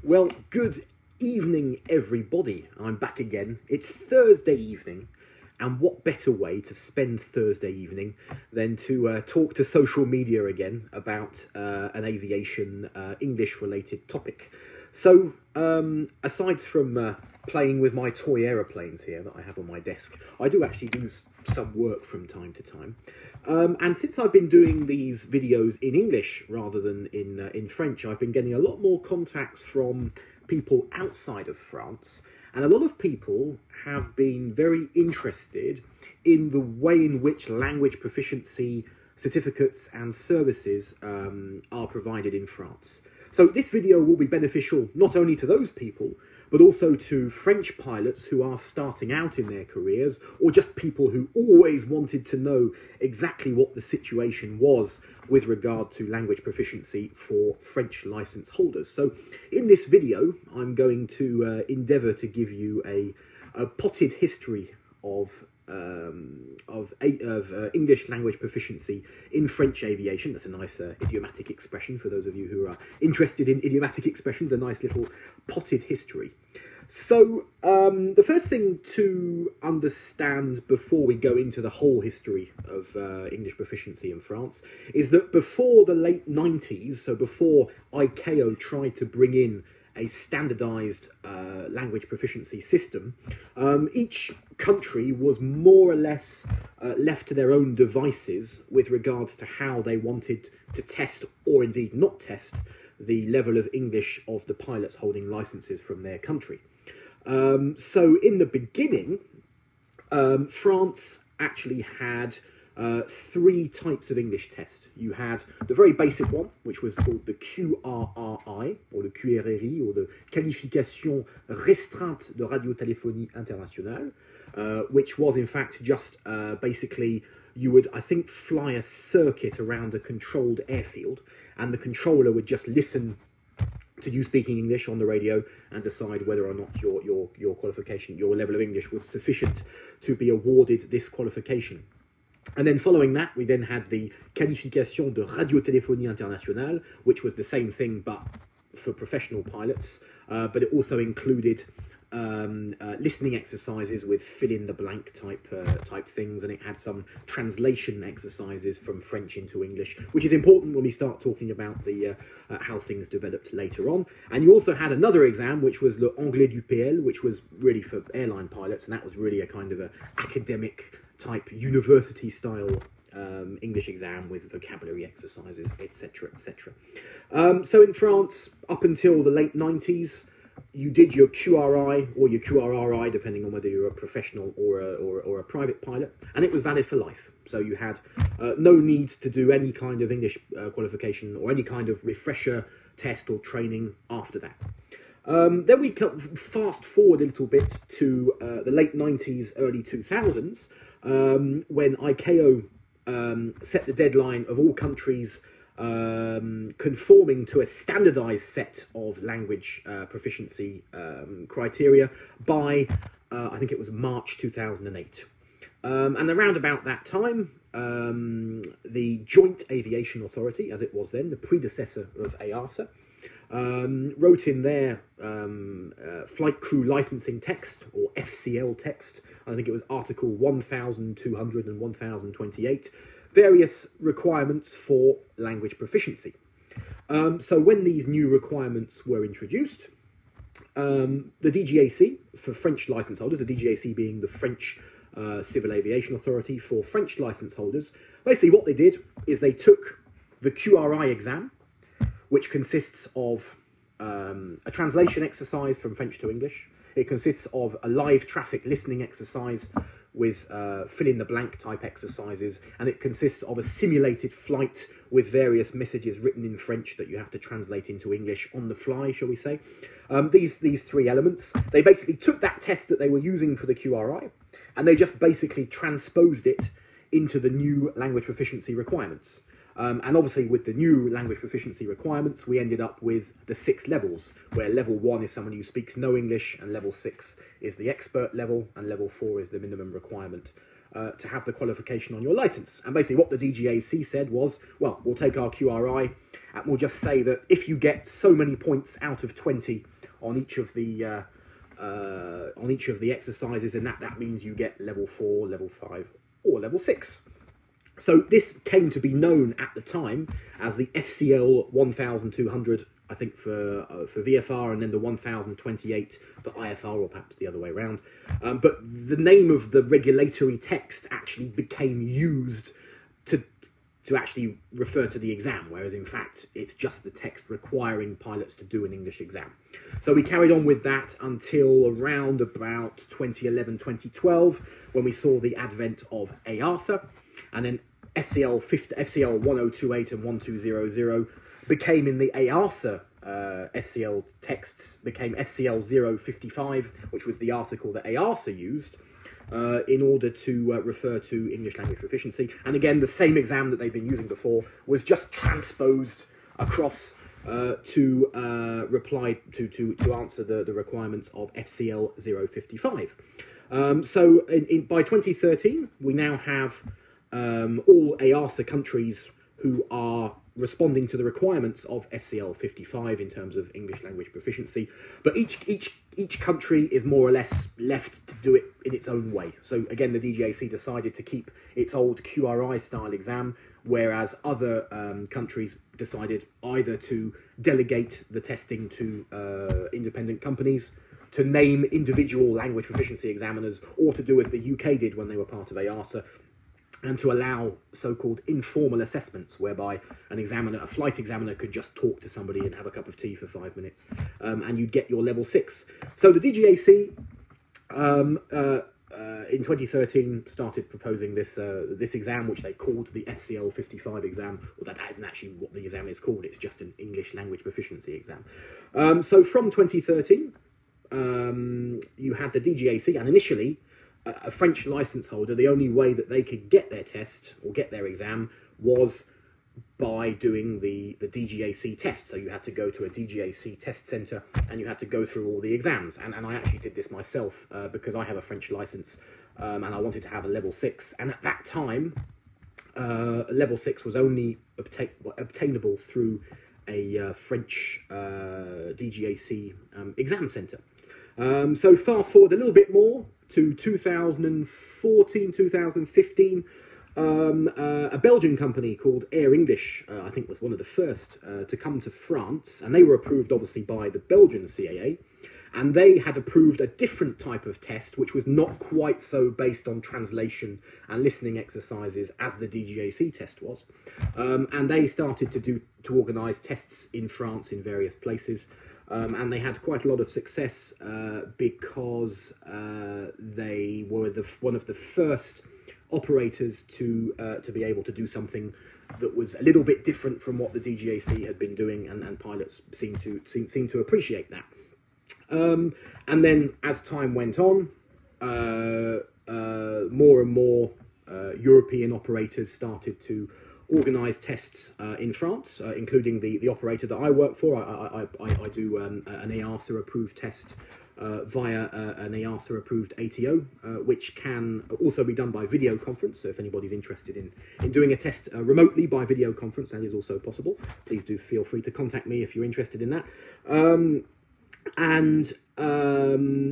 Well, good evening, everybody. I'm back again. It's Thursday evening, and what better way to spend Thursday evening than to talk to social media again about an aviation English-related topic. So, aside from playing with my toy aeroplanes here that I have on my desk, I do actually do some work from time to time. And since I've been doing these videos in English rather than in French, I've been getting a lot more contacts from people outside of France. And a lot of people have been very interested in the way in which language proficiency certificates and services are provided in France. So this video will be beneficial not only to those people, but also to French pilots who are starting out in their careers, or just people who always wanted to know exactly what the situation was with regard to language proficiency for French license holders. So in this video, I'm going to endeavour to give you a potted history of English language proficiency in French aviation. That's a nice idiomatic expression for those of you who are interested in idiomatic expressions, a nice little potted history. So the first thing to understand before we go into the whole history of English proficiency in France is that before the late 90s, so before ICAO tried to bring in a standardized language proficiency system, each country was more or less left to their own devices with regards to how they wanted to test, or indeed not test, the level of English of the pilots holding licenses from their country. So in the beginning, France actually had three types of English test. You had the very basic one, which was called the QRRI, or the QRRI, or the Qualification Restreinte de Radiotéléphonie Internationale, which was in fact just basically, you would, I think, fly a circuit around a controlled airfield, and the controller would just listen to you speaking English on the radio and decide whether or not your qualification, your level of English was sufficient to be awarded this qualification. And then following that, we then had the Qualification de Radiotéléphonie Internationale, which was the same thing but for professional pilots, but it also included listening exercises with fill-in-the-blank type things, and it had some translation exercises from French into English, which is important when we start talking about the how things developed later on. And you also had another exam, which was le Anglais du PL, which was really for airline pilots, and that was really a kind of a academic type university-style English exam with vocabulary exercises, etc., etc. So in France, up until the late 90s, you did your QRI or your QRRI, depending on whether you're a professional or a private pilot, and it was valid for life. So you had no need to do any kind of English qualification or any kind of refresher test or training after that. Then we fast forward a little bit to the late 90s, early 2000s, when ICAO set the deadline of all countries conforming to a standardized set of language proficiency criteria by, I think it was March 2008. And around about that time, the Joint Aviation Authority, as it was then, the predecessor of EASA, wrote in their flight crew licensing text, or FCL text, I think it was Article 1200 and 1028, various requirements for language proficiency. So when these new requirements were introduced, the DGAC for French license holders, the DGAC being the French Civil Aviation Authority for French license holders, basically what they did is they took the QRI exam, which consists of a translation exercise from French to English. It consists of a live traffic listening exercise with fill-in-the-blank type exercises, and it consists of a simulated flight with various messages written in French that you have to translate into English on the fly, shall we say. These three elements, they basically took that test that they were using for the QRI, and they just basically transposed it into the new language proficiency requirements. And obviously with the new language proficiency requirements, we ended up with the 6 levels, where level 1 is someone who speaks no English, and level 6 is the expert level, and level 4 is the minimum requirement to have the qualification on your license. And basically what the DGAC said was, well, we'll take our QRI and we'll just say that if you get so many points out of 20 on each of the exercises, then that means you get level 4, level 5, or level 6. So this came to be known at the time as the FCL 1200, I think for VFR, and then the 1028 for IFR, or perhaps the other way around. But the name of the regulatory text actually became used to actually refer to the exam, whereas in fact it's just the text requiring pilots to do an English exam. So we carried on with that until around about 2011, 2012, when we saw the advent of ARSA, and then FCL 1028 and 1200 became, in the ARSA FCL texts, became FCL 055, which was the article that ARSA used in order to refer to English language proficiency. And again, the same exam that they've been using before was just transposed across to answer the requirements of FCL 055. So by 2013, we now have all ARSA countries who are responding to the requirements of FCL 55 in terms of English language proficiency, but each country is more or less left to do it in its own way. So again, the DGAC decided to keep its old QRI style exam, whereas other countries decided either to delegate the testing to independent companies, to name individual language proficiency examiners, or to do as the UK did when they were part of ARSA, and to allow so-called informal assessments, whereby a flight examiner could just talk to somebody and have a cup of tea for 5 minutes, and you'd get your level 6. So the DGAC in 2013 started proposing this exam, which they called the FCL 55 exam. Well, that isn't actually what the exam is called, it's just an English language proficiency exam. So from 2013, you had the DGAC, and initially, a French license holder, the only way that they could get their test or get their exam was by doing the DGAC test. So you had to go to a DGAC test centre and you had to go through all the exams. And I actually did this myself because I have a French license and I wanted to have a level 6. And at that time, level 6 was only obtainable through a French DGAC exam centre. So fast forward a little bit more to 2014, 2015, a Belgian company called Air English, I think was one of the first to come to France, and they were approved obviously by the Belgian CAA, and they had approved a different type of test which was not quite so based on translation and listening exercises as the DGAC test was, and they started to organise tests in France in various places. And they had quite a lot of success because they were one of the first operators to be able to do something that was a little bit different from what the DGAC had been doing, and pilots seemed to appreciate that. And then as time went on, more and more European operators started to organise tests in France, including the operator that I work for. I do an ARSA approved test via an ARSA approved ATO, which can also be done by video conference. So if anybody's interested in doing a test remotely by video conference, that is also possible. Please do feel free to contact me if you're interested in that.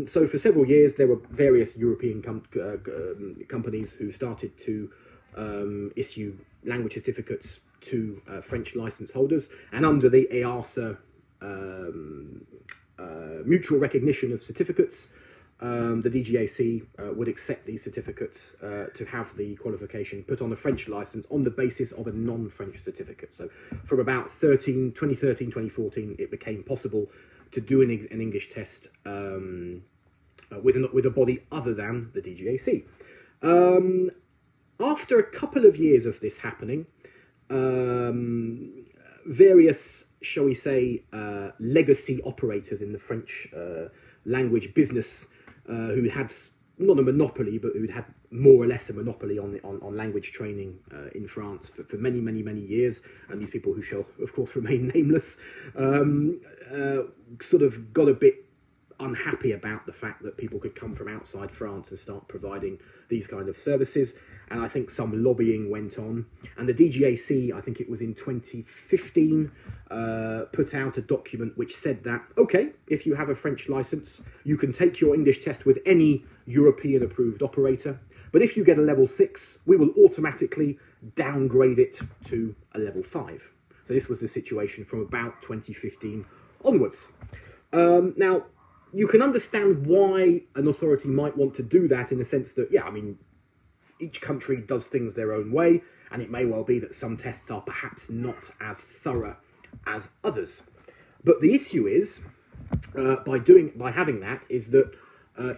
So for several years there were various European companies who started to issue language certificates to French license holders, and under the ARSA mutual recognition of certificates, the DGAC would accept these certificates to have the qualification put on the French license on the basis of a non-French certificate. So from about 2013, 2014, it became possible to do an English test with a body other than the DGAC. After a couple of years of this happening, various, shall we say, legacy operators in the French language business who had not a monopoly, but who had more or less a monopoly on language training in France for many, many, many years, and these people, who shall of course remain nameless, sort of got a bit unhappy about the fact that people could come from outside France and start providing these kind of services. And I think some lobbying went on. And the DGAC, I think it was in 2015, put out a document which said that, okay, if you have a French license, you can take your English test with any European approved operator. But if you get a level 6, we will automatically downgrade it to a level 5. So this was the situation from about 2015 onwards. Now, you can understand why an authority might want to do that in the sense that, yeah, I mean, each country does things their own way, and it may well be that some tests are perhaps not as thorough as others. But the issue is, by having that, is that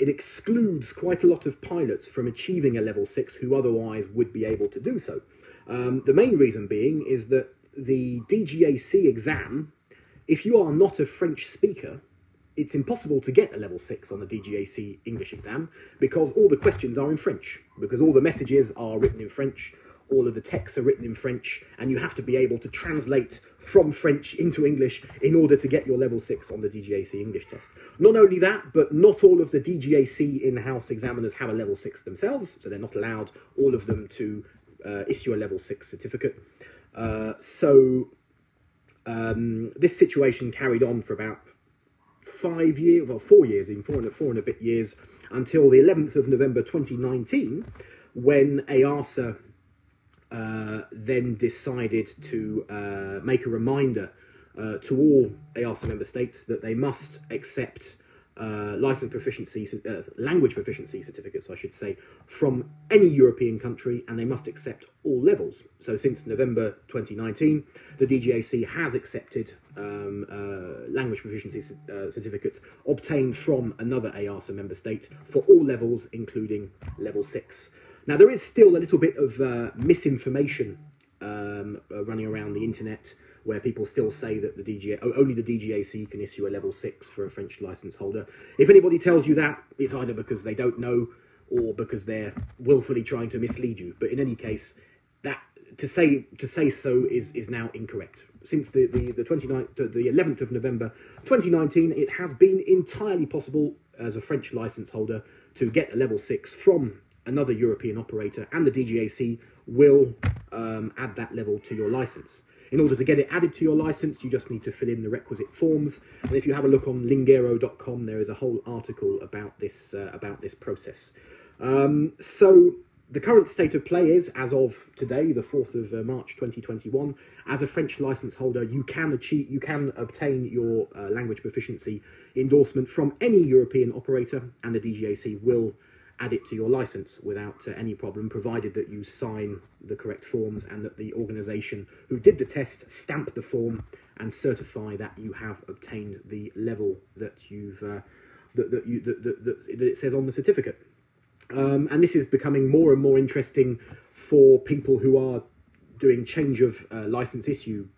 it excludes quite a lot of pilots from achieving a level 6 who otherwise would be able to do so. The main reason being is that the DGAC exam, if you are not a French speaker, it's impossible to get a level 6 on the DGAC English exam because all the questions are in French, because all the messages are written in French, all of the texts are written in French, and you have to be able to translate from French into English in order to get your level 6 on the DGAC English test. Not only that, but not all of the DGAC in-house examiners have a level 6 themselves, so they're not allowed, all of them, to issue a level 6 certificate. This situation carried on for about 4 years, in four and a bit years, until the 11th of November 2019, when EASA then decided to make a reminder to all EASA member states that they must accept language proficiency certificates, I should say, from any European country, and they must accept all levels. So since November 2019, the DGAC has accepted language proficiency certificates obtained from another EASA member state for all levels, including level 6. Now, there is still a little bit of misinformation running around the internet, where people still say that only the DGAC can issue a level 6 for a French license holder. If anybody tells you that, it's either because they don't know or because they're willfully trying to mislead you. But in any case, that to say so is now incorrect. Since the 11th of November 2019, it has been entirely possible as a French license holder to get a level 6 from another European operator, and the DGAC will add that level to your license. In order to get it added to your license, you just need to fill in the requisite forms. And if you have a look on lingero.com, there is a whole article about this process. So the current state of play is, as of today, the 4th of March 2021, as a French license holder, you can obtain your language proficiency endorsement from any European operator, and the DGAC will add it to your license without any problem, provided that you sign the correct forms and that the organisation who did the test stamp the form and certify that you have obtained the level that it says on the certificate. And this is becoming more and more interesting for people who are doing change of license issue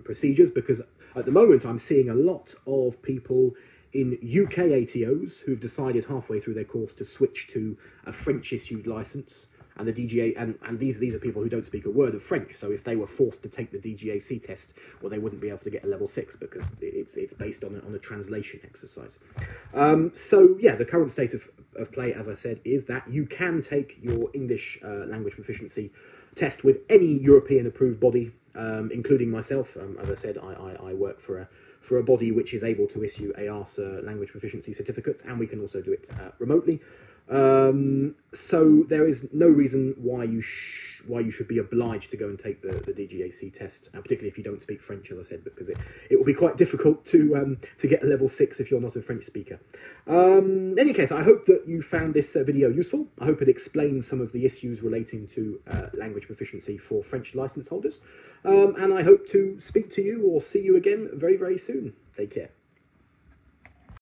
procedures, because at the moment I'm seeing a lot of people in UK ATOs who've decided halfway through their course to switch to a French issued license, and the DGA and these are people who don't speak a word of French, so if they were forced to take the DGAC test, well, they wouldn't be able to get a level 6 because it's based on a translation exercise. So yeah, the current state of play, as I said, is that you can take your English language proficiency test with any European approved body, including myself. As I said, I work for a body which is able to issue EASA language proficiency certificates, and we can also do it remotely. So there is no reason why you should be obliged to go and take the DGAC test, particularly if you don't speak French, as I said, because it will be quite difficult to get a level 6 if you're not a French speaker. In any case, I hope that you found this video useful. I hope it explains some of the issues relating to language proficiency for French license holders. And I hope to speak to you or see you again very, very soon. Take care.